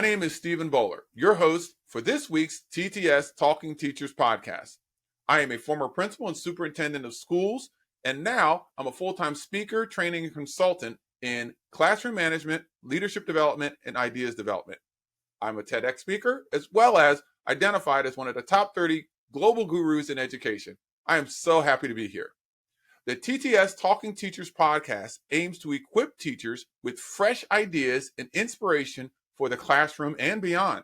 name is Stephen Bollar, your host for this week's TTS Talking Teachers podcast. I am a former principal and superintendent of schools, and now I'm a full-time speaker, training, and consultant in classroom management, leadership development, and ideas development. I'm a TEDx speaker, as well as identified as one of the top 30 global gurus in education. I am so happy to be here. The TTS Talking Teachers podcast aims to equip teachers with fresh ideas and inspiration for the classroom and beyond.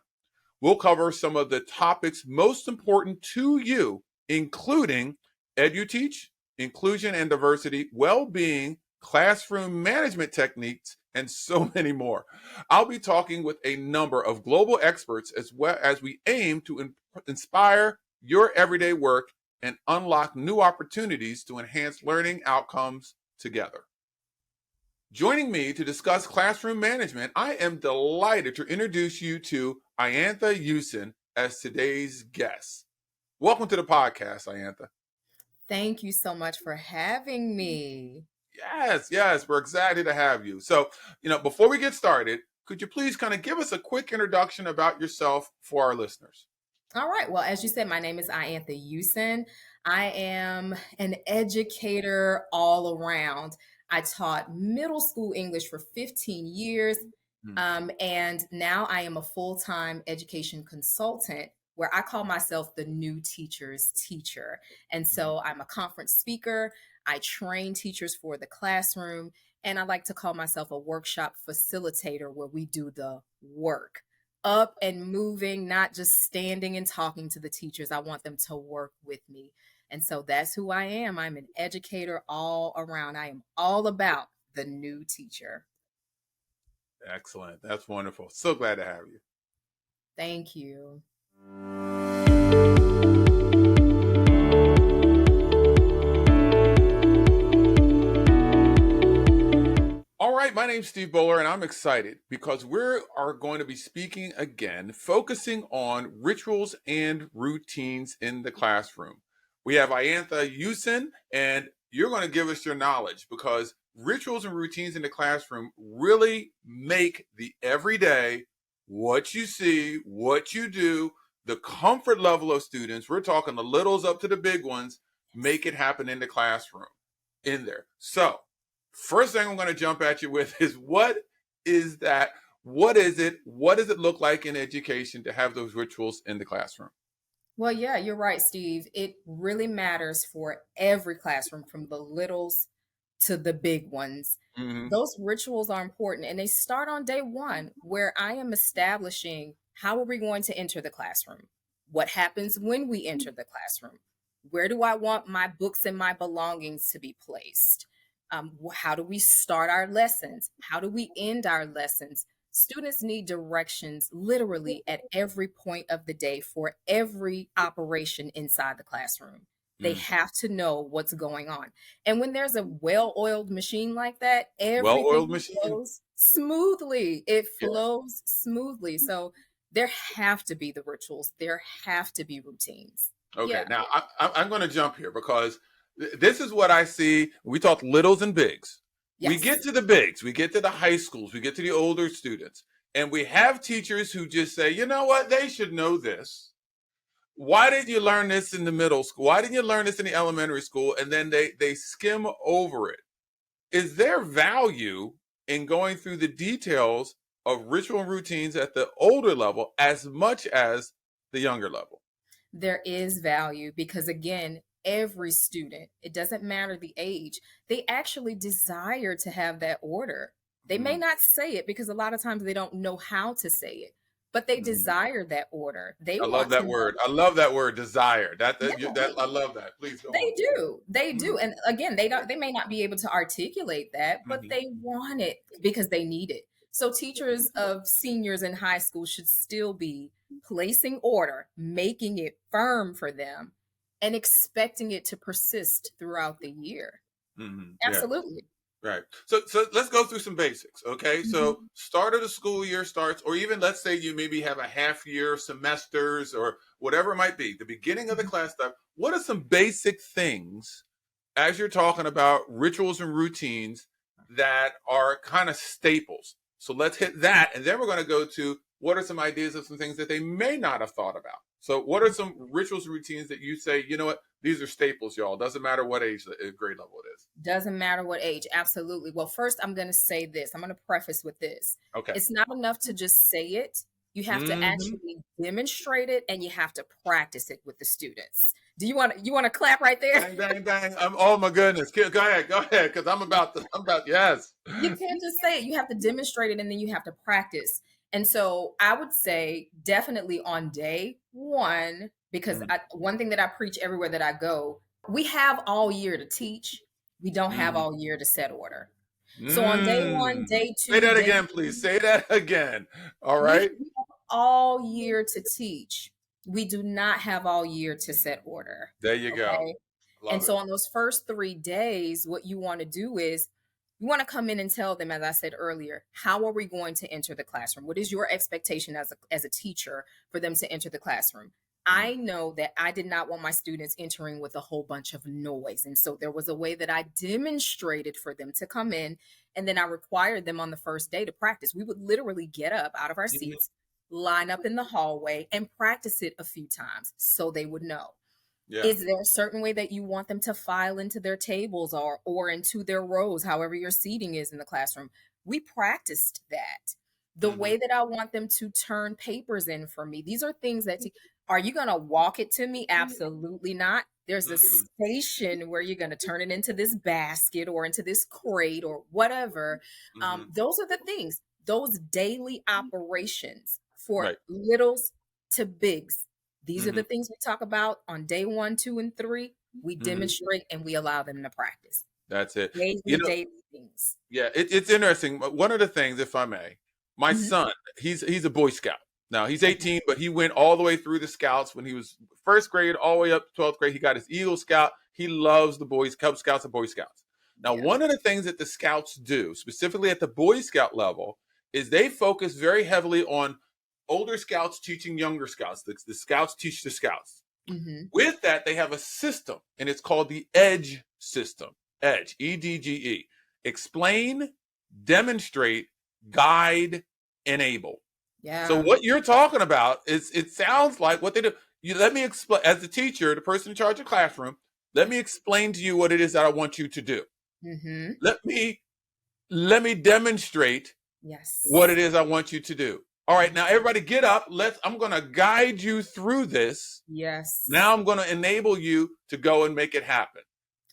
We'll cover some of the topics most important to you, including EduTeach, inclusion and diversity, well-being, classroom management techniques, and so many more. I'll be talking with a number of global experts as well as we aim to inspire your everyday work and unlock new opportunities to enhance learning outcomes together. Joining me to discuss classroom management, I am delighted to introduce you to Iantha Ussin as today's guest. Welcome to the podcast, Iantha. Thank you so much for having me. Yes, we're excited to have you. So, before we get started, could you please kind of give us a quick introduction about yourself for our listeners? All right. Well, as you said, my name is Iantha Ussin. I am an educator all around. I taught middle school English for 15 years, and now I am a full-time education consultant where I call myself the new teacher's teacher. And so I'm a conference speaker. I train teachers for the classroom, and I like to call myself a workshop facilitator where we do the work. Up and moving, not just standing and talking to the teachers. I want them to work with me. And so that's who I am. I'm an educator all around. I am all about the new teacher. Excellent. That's wonderful. So glad to have you. Thank you. All right, my name's Steve Bollar, and I'm excited because we are going to be speaking again, focusing on rituals and routines in the classroom. We have Iantha Ussin, and you're going to give us your knowledge because rituals and routines in the classroom really make the everyday, what you see, what you do, the comfort level of students, we're talking the littles up to the big ones, make it happen in the classroom, in there. So, first thing I'm going to jump at you with is what is that? What is it? What does it look like in education to have those rituals in the classroom? Well, yeah, you're right, Steve. It really matters for every classroom, from the littles to the big ones. Mm-hmm. Those rituals are important, and they start on day one, where I am establishing how are we going to enter the classroom? What happens when we enter the classroom? Where do I want my books and my belongings to be placed? How do we start our lessons? How do we end our lessons? Students need directions literally at every point of the day for every operation inside the classroom. They have to know what's going on. And when there's a well-oiled machine like that, everything flows smoothly. It flows smoothly. So there have to be the rituals. There have to be routines. Okay, now I'm going to jump here because this is what I see. We talk littles and bigs. Yes. We get to the bigs. We get to the high schools. We get to the older students. And we have teachers who just say, you know what? They should know this. Why didn't you learn this in the middle school? Why didn't you learn this in the elementary school? And then they skim over it. Is there value in going through the details of ritual and routines at the older level as much as the younger level? There is value because, again, every student, it doesn't matter the age, they actually desire to have that order. They may not say it because a lot of times they don't know how to say it, but they desire that order. I love that word. I love that word, desire. That I love that. Please go on. They do. And again, they may not be able to articulate that, but they want it because they need it. So teachers of seniors in high school should still be placing order, making it firm for them, and expecting it to persist throughout the year. Absolutely. Right. So let's go through some basics. Okay. So start of the school year starts, or even let's say you maybe have a half year, semesters, or whatever it might be, the beginning of the class stuff. What are some basic things as you're talking about rituals and routines that are kind of staples? So let's hit that. And then we're going to go to what are some ideas of some things that they may not have thought about? So what are some rituals, routines that you say, you know what, these are staples, y'all. Doesn't matter what age, grade level it is. Doesn't matter what age. Absolutely. Well, first, I'm going to say this. I'm going to preface with this. Okay. It's not enough to just say it. You have to actually demonstrate it, and you have to practice it with the students. Do you want to clap right there? Bang, bang, bang. Oh my goodness. Go ahead. Because I'm about, yes. You can't just say it. You have to demonstrate it, and then you have to practice. And so I would say definitely on day one, because one thing that I preach everywhere that I go, we have all year to teach. We don't have all year to set order. So on day one, day two. Say that again, please. Say that again. All right. We have all year to teach. We do not have all year to set order. There you go. And so on those first 3 days, what you want to do is you want to come in and tell them, as I said earlier, how are we going to enter the classroom? What is your expectation as a teacher for them to enter the classroom? I know that I did not want my students entering with a whole bunch of noise. And so there was a way that I demonstrated for them to come in, and then I required them on the first day to practice. We would literally get up out of our seats, line up in the hallway, and practice it a few times so they would know. Yeah. Is there a certain way that you want them to file into their tables or into their rows, however your seating is in the classroom? We practiced that. The way that I want them to turn papers in for me. These are things that, are you going to walk it to me? Absolutely not. There's a station where you're going to turn it into this basket or into this crate or whatever. Those are the things, those daily operations for littles to bigs. These are the things we talk about on day 1, 2, and 3. We demonstrate and we allow them to practice. That's it. Daily things. Yeah, it's interesting. One of the things, if I may, my son, he's a Boy Scout. Now, he's 18, but he went all the way through the Scouts when he was first grade, all the way up to 12th grade. He got his Eagle Scout. He loves the Boys, Cub Scouts and Boy Scouts. Now, one of the things that the Scouts do, specifically at the Boy Scout level, is they focus very heavily on older Scouts teaching younger Scouts. The Scouts teach the Scouts. With that, they have a system, and it's called the EDGE system. EDGE, E-D-G-E. Explain, demonstrate, guide, enable. Yeah. So what you're talking about is, it sounds like what they do. Let me explain, as the teacher, the person in charge of the classroom, let me explain to you what it is that I want you to do. Let me demonstrate what it is I want you to do. All right, now everybody get up. I'm going to guide you through this. Yes. Now I'm going to enable you to go and make it happen.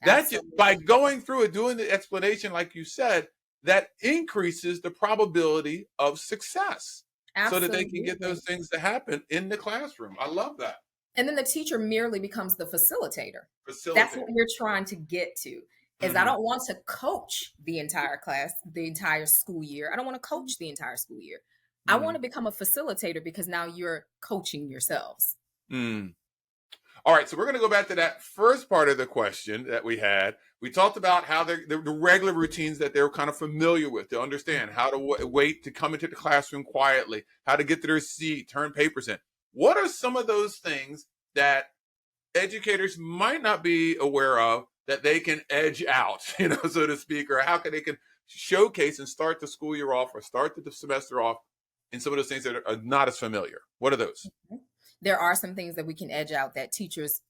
That's by going through it, doing the explanation, like you said, that increases the probability of success. Absolutely. So that they can get those things to happen in the classroom. I love that. And then the teacher merely becomes the facilitator. That's what we're trying to get to. Is I don't want to coach the entire class, the entire school year. I don't want to coach the entire school year. I want to become a facilitator, because now you're coaching yourselves. All right, so we're going to go back to that first part of the question that we had. We talked about how the regular routines that they're kind of familiar with, to understand how to wait to come into the classroom quietly, how to get to their seat, turn papers in. What are some of those things that educators might not be aware of that they can edge out, so to speak, or how they can showcase and start the school year off or start the semester off in some of those things that are not as familiar? What are those? There are some things that we can edge out that teachers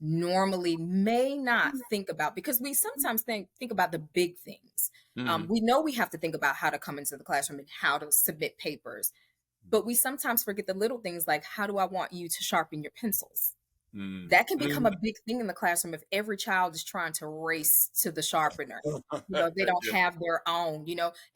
normally may not think about, because we sometimes think about the big things. We know we have to think about how to come into the classroom and how to submit papers, but we sometimes forget the little things, like, how do I want you to sharpen your pencils? That can become a big thing in the classroom if every child is trying to race to the sharpener. They don't have their own,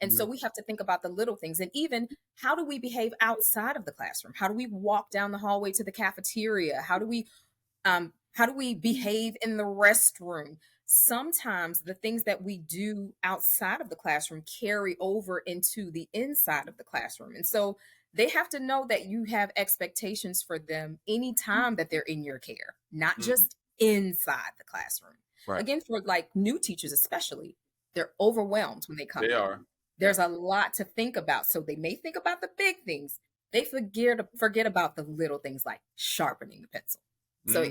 and so we have to think about the little things. And even, how do we behave outside of the classroom? How do we walk down the hallway to the cafeteria? How do we behave in the restroom? Sometimes the things that we do outside of the classroom carry over into the inside of the classroom. And so they have to know that you have expectations for them anytime that they're in your care, not just inside the classroom. Right. Again, for like new teachers especially, they're overwhelmed when they come in. They are. There's a lot to think about. So they may think about the big things. They forget about the little things, like sharpening the pencil. So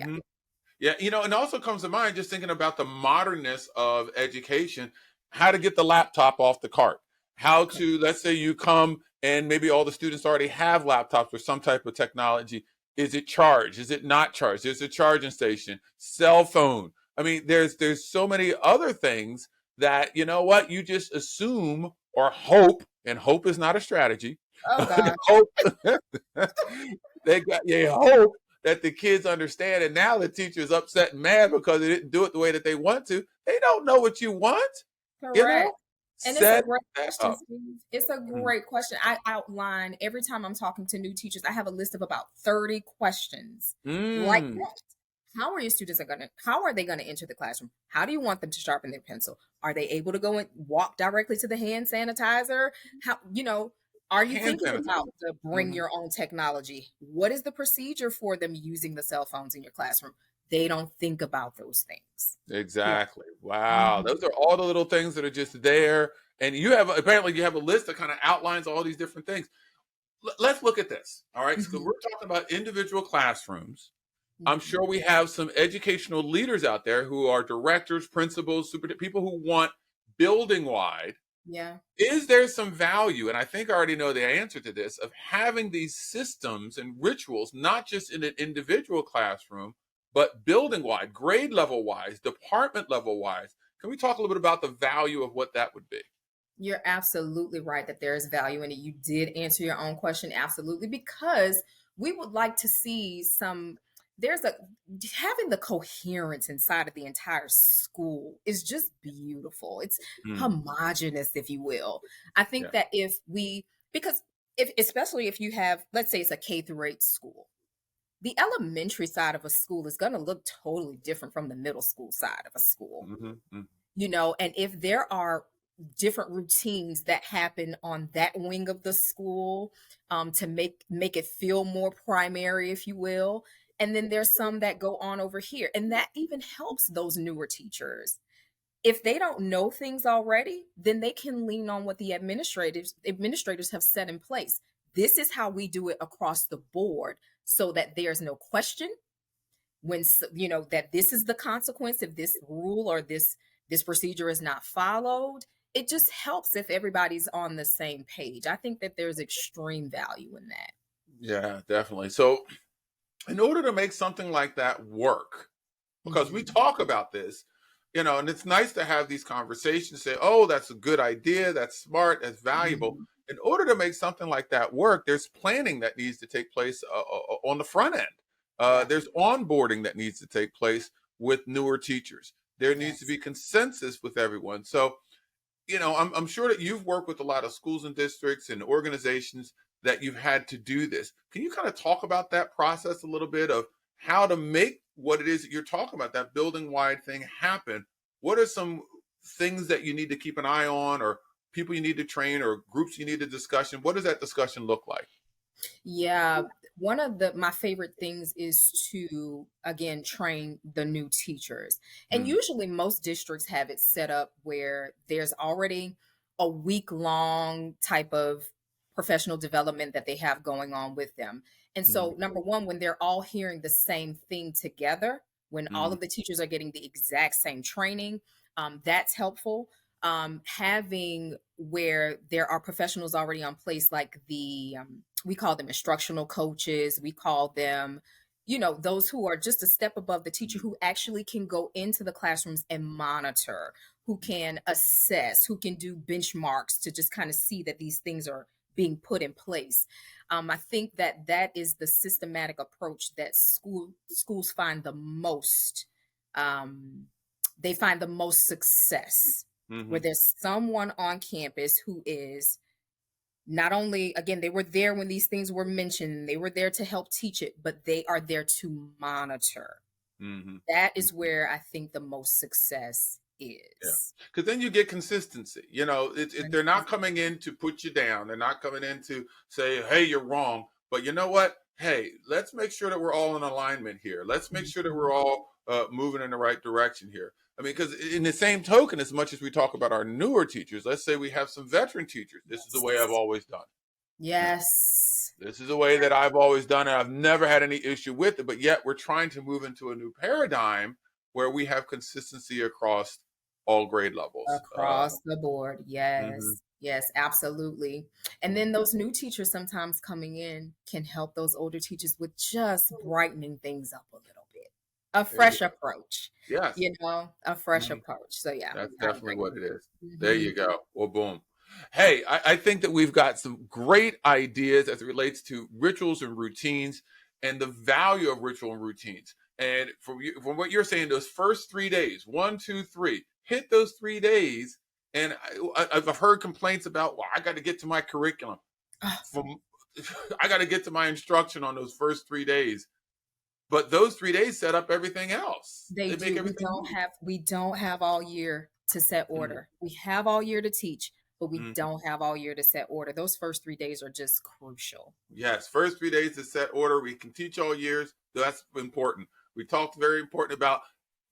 Yeah, and also comes to mind, just thinking about the modernness of education, how to get the laptop off the cart, how to, let's say you come and maybe all the students already have laptops or some type of technology. Is it charged? Is it not charged? There's a charging station, cell phone. I mean, there's so many other things that, you know what, you just assume or hope, and hope is not a strategy. Oh God. Hope they got you hope that the kids understand, and now the teacher is upset and mad because they didn't do it the way that they want to. They don't know what you want, you know. Correct. And it's a Set great that question, up. Steve. It's a Mm. great question. I outline every time I'm talking to new teachers, I have a list of about 30 questions like Mm. that. How are they gonna enter the classroom? How do you want them to sharpen their pencil? Are they able to go and walk directly to the hand sanitizer? How, are you Hand thinking sanitizer. about the bring Hmm. your own technology? What is the procedure for them using the cell phones in your classroom? They don't think about those things. Period. Exactly. Wow. Mhm. Those are all the little things that are just there. And you have, apparently you have a list that kind of outlines all these different things. Let's look at this. All right. So Mhm. we're talking about individual classrooms. I'm Mhm. sure we have some educational leaders out there who are directors, principals, super people who want building wide. Yeah. Is there some value, and I think I already know the answer to this, of having these systems and rituals, not just in an individual classroom, but building wide, grade level wise, department level wise? Can we talk a little bit about the value of what that would be? You're absolutely right that there is value in it. You did answer your own question absolutely, because we would like to see there's a having the coherence inside of the entire school is just beautiful. It's Mm, homogenous, if you will. I think yeah. that because if, especially if you have, let's say it's a K through 8 school, the elementary side of a school is going to look totally different from the middle school side of a school. Hmm. And if there are different routines that happen on that wing of the school, to make it feel more primary, if you will, and then there's some that go on over here, and that even helps those newer teachers. If they don't know things already, then they can lean on what the administrators have set in place. This is how we do it across the board, so that there's no question that this is the consequence if this rule or this procedure is not followed. It just helps if everybody's on the same page. I think that there's extreme value in that. Yeah, definitely. So, in order to make something like that work, because we Mhm. talk about this, and it's nice to have these conversations, say, oh, that's a good idea, that's smart, that's valuable. Mhm. In order to make something like that work, there's planning that needs to take place on the front end. Yeah. There's onboarding that needs to take place with newer teachers. There needs to Yes. be consensus with everyone. So, I'm sure that you've worked with a lot of schools and districts and organizations that you've had to do this. Can you kind of talk about that process a little bit of how to make what it is that you're talking about, that building wide thing, happen? What are some things that you need to keep an eye on, or people you need to train, or groups you need a discussion? What does that discussion look like? Yeah, one of my favorite things is to again train the new teachers. And Mm, usually most districts have it set up where there's already a week long type of professional development that they have going on with them. And mm, so number one, when they're all hearing the same thing together, when all mm, of the teachers are getting the exact same training, that's helpful. Having where there are professionals already on place, like we call them instructional coaches, we call them those who are just a step above the teacher, who actually can go into the classrooms and monitor, who can assess, who can do benchmarks to just kind of see that these things are being put in place. I think that that is the systematic approach that schools find the most um, they find the most success, where mhm. there's someone on campus who is not only, again, they were there when these things were mentioned, they were there to help teach it, but they are there to monitor. Mhm. That is where I think the most success Yeah, is. because then you get consistency. They're not coming in to put you down. They're not coming in to say, "Hey, you're wrong." But you know what? Hey, let's make sure that we're all in alignment here. Let's make sure that we're Mhm. all moving in the right direction here. I mean, because in the same token, as much as we talk about our newer teachers, let's say we have some veteran teachers. This is the way I've Yes. always done. You know, Yes. this is the way that I've always done it. I've never had any issue with it. But yet, we're trying to move into a new paradigm where we have consistency across all grade levels. Across the board. Mhm. Yes. Yes, absolutely. And then those new teachers sometimes coming in can help those older teachers with just brightening things up a little bit. A There you fresh go. approach, Yes. a fresh Mhm. approach. So yeah, That's I definitely agree. what it is. There Hmm. you go. Well, boom. Hey, I think that we've got some great ideas as it relates to rituals and routines and the value of ritual and routines. And from what you're saying, those first 3 days, 1, 2, 3, hit those 3 days. And I've heard complaints about, well, I got to get to my curriculum. From I got to get to my instruction on those first 3 days. But those 3 days set up everything else. They They make do. everything move. We don't have all year to set Mhm. order. We have all year to teach, but we Mhm. don't have all year to set order. Those first 3 days are just crucial. Yes, first 3 days to set order. We can teach all years. So that's important. We talked very important about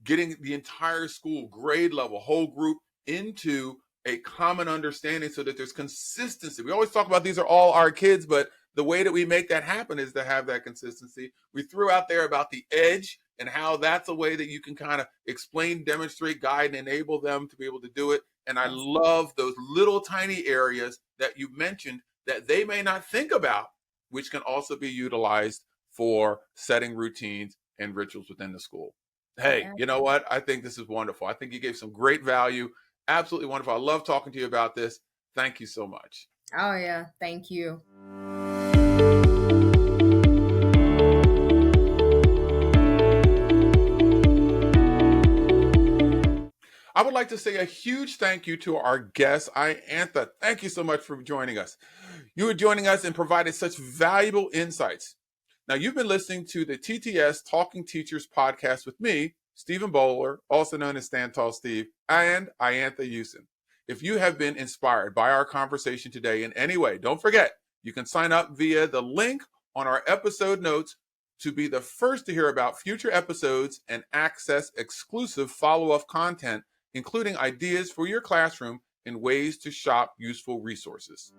getting the entire school, grade level, whole group into a common understanding so that there's consistency. We always talk about these are all our kids, but the way that we make that happen is to have that consistency. We threw out there about the edge and how that's a way that you can kind of explain, demonstrate, guide, and enable them to be able to do it. And I Yes. love those little tiny areas that you mentioned that they may not think about, which can also be utilized for setting routines and rituals within the school. Hey, Yeah. you know what? I think this is wonderful. I think you gave some great value. Absolutely wonderful. I love talking to you about this. Thank you so much. Oh yeah. Thank you. I would like to say a huge thank you to our guest, Iantha. Thank you so much for joining us. You are joining us and provided such valuable insights. Now, you've been listening to the TTS Talking Teachers podcast with me, Stephen Bollar, also known as Stand Tall Steve, and Iantha Ussin. If you have been inspired by our conversation today in any way, don't forget, you can sign up via the link on our episode notes to be the first to hear about future episodes and access exclusive follow-up content, including ideas for your classroom and ways to shop useful resources.